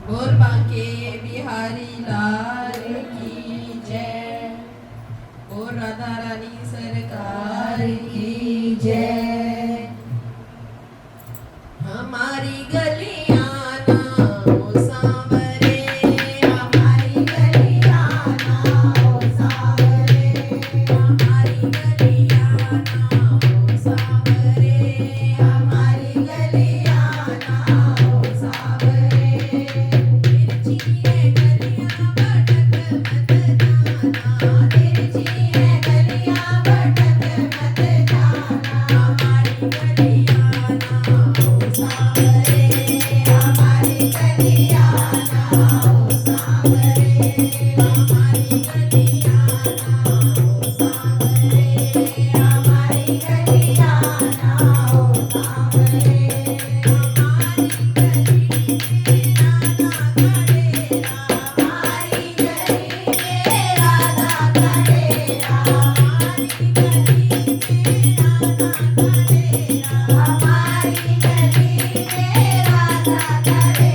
बोल बांके बिहारी लाल की जय। बोल राधा रानी सरकार की जय। हमारी गलियां ना हो सांवरे, हमारी गलियां ना हो सांवरे, हमारी गलियां ना हो सांवरे, हमारी गलियां ना हो सांवरे। तिरछी है गलियां भटक मत जाना, तिरछी है गलियां भटक मत जाना, हमारी गलियां ना हो सांवरे, हमारी गलियां ना हो सांवरे, हमारी गलियां ना हो सांवरे, हमारी गलियां ना हो सांवरे। हमारी गली में राधा करेरा, हमारी गली में राधा करेरा, हमारी गली में राधा करेरा, हमारी गली में राधा करेरा।